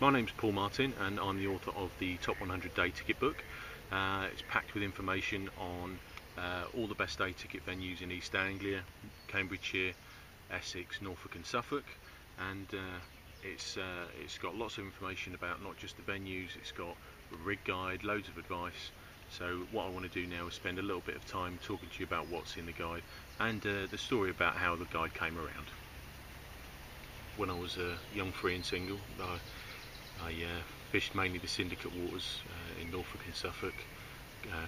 My name's Paul Martin and I'm the author of the Top 100 Day Ticket book. It's packed with information on all the best day ticket venues in East Anglia, Cambridgeshire, Essex, Norfolk and Suffolk, and it's got lots of information about not just the venues, it's got a rig guide, loads of advice. So what I want to do now is spend a little bit of time talking to you about what's in the guide and the story about how the guide came around. When I was young, free and single, I fished mainly the syndicate waters in Norfolk and Suffolk,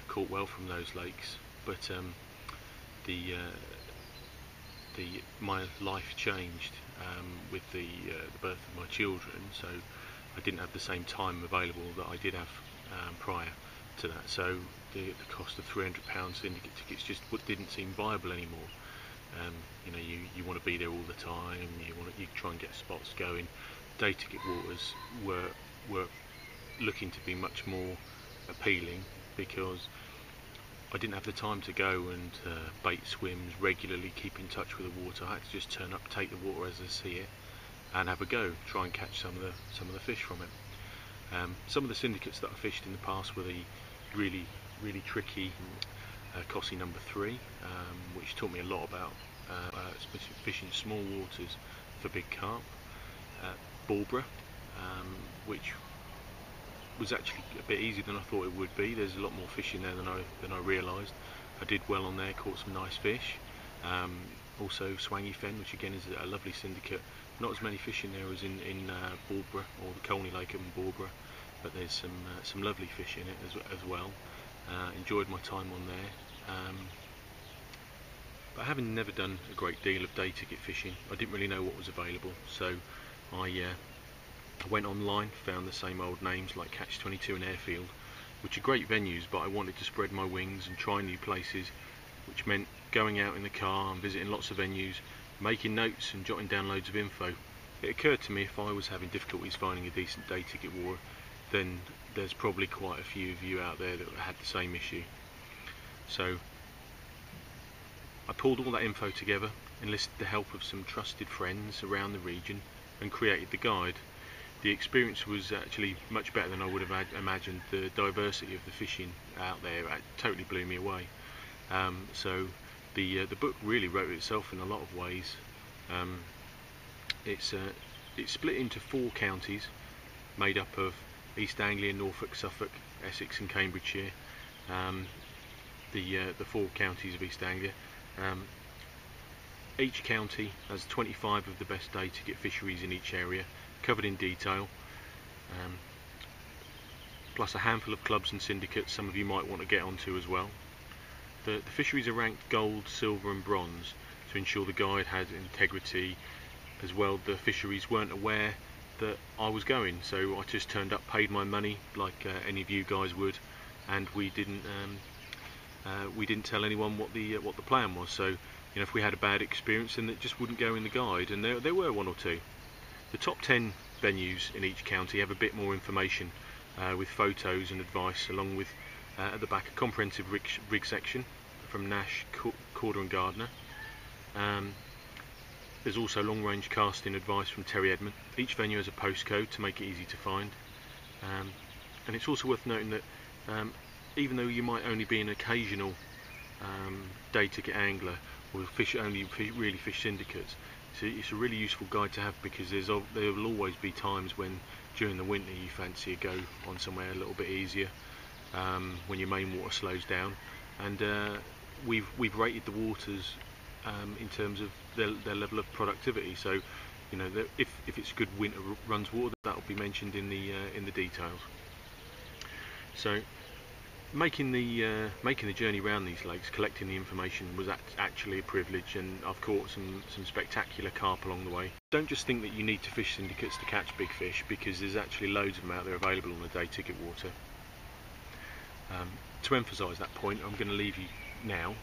caught well from those lakes, but my life changed with the birth of my children, so I didn't have the same time available that I did have prior to that. So the cost of £300 syndicate tickets just didn't seem viable anymore. You want to be there all the time. You try and get spots going. Day ticket waters were looking to be much more appealing because I didn't have the time to go and bait swims regularly, keep in touch with the water. I had to just turn up, take the water as I see it, and have a go, try and catch some of the fish from it. Some of the syndicates that I fished in the past were the really tricky Cossie number 3, which taught me a lot about fishing small waters for big carp. Barbara, which was actually a bit easier than I thought it would be. There's a lot more fish in there than I realised. I did well on there, caught some nice fish. Also Swangy Fen, which again is a lovely syndicate. Not as many fish in there as in Barbara or the Colney Lake in Barbara, but there's some lovely fish in it as well. Enjoyed my time on there. But having never done a great deal of day ticket fishing, I didn't really know what was available, so I went online, found the same old names like Catch-22 and Airfield, which are great venues, but I wanted to spread my wings and try new places, which meant going out in the car and visiting lots of venues, making notes and jotting down loads of info. It occurred to me if I was having difficulties finding a decent day ticket water, then there's probably quite a few of you out there that had the same issue. So I pulled all that info together, enlisted the help of some trusted friends around the region and created the guide. The experience was actually much better than I would have imagined. The diversity of the fishing out there totally blew me away. So the book really wrote itself in a lot of ways. It's split into 4 counties made up of East Anglia, Norfolk, Suffolk, Essex and Cambridgeshire. The 4 counties of East Anglia. Each county has 25 of the best day ticket fisheries in each area, covered in detail, plus a handful of clubs and syndicates some of you might want to get onto as well. The fisheries are ranked gold, silver and bronze to ensure the guide had integrity. As well, the fisheries weren't aware that I was going, so I just turned up, paid my money like any of you guys would, and we didn't tell anyone what the plan was. So if we had a bad experience, then it just wouldn't go in the guide, and there were 1 or 2. The top 10 venues in each county have a bit more information with photos and advice, along with at the back a comprehensive rig section from Nash, Corder and Gardner. There's also long-range casting advice from Terry Edmund. Each venue has a postcode to make it easy to find, and it's also worth noting that even though you might only be an occasional day ticket angler or really fish syndicates, it's a really useful guide to have, because there will always be times when during the winter you fancy a go on somewhere a little bit easier, when your main water slows down, and we've rated the waters in terms of their level of productivity. So if it's good winter runs water, that will be mentioned in the details. So making the journey around these lakes, collecting the information, was actually a privilege, and I've caught some spectacular carp along the way. Don't just think that you need to fish syndicates to catch big fish, because there's actually loads of them out there available on the day ticket water. To emphasise that point, I'm going to leave you now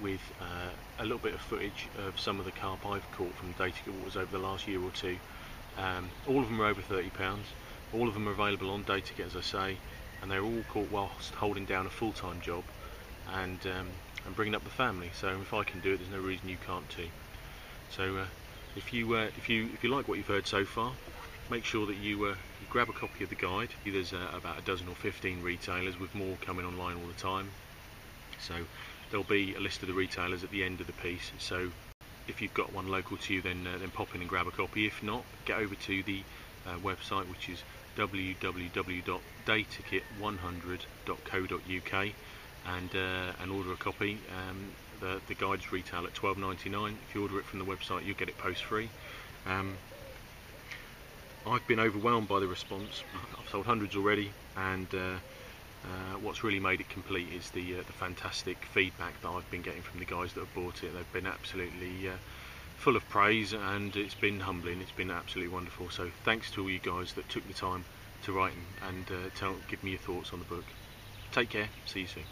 with a little bit of footage of some of the carp I've caught from day ticket waters over the last year or 2. All of them are over £30. All of them are available on day ticket, as I say, and they're all caught whilst holding down a full-time job and bringing up the family. So if I can do it, there's no reason you can't too. So if you like what you've heard so far, make sure that you grab a copy of the guide. There's about a dozen or 15 retailers, with more coming online all the time. So there'll be a list of the retailers at the end of the piece. So if you've got one local to you, then pop in and grab a copy. If not, get over to the website, which is www.dayticket100.co.uk, and order a copy. The guides retail at $12.99. If you order it from the website, you'll get it post free. I've been overwhelmed by the response. I've sold hundreds already, and what's really made it complete is the fantastic feedback that I've been getting from the guys that have bought it. They've been absolutely full of praise, and it's been humbling. It's been absolutely wonderful. So thanks to all you guys that took the time to write and give me your thoughts on the book. Take care. See you soon.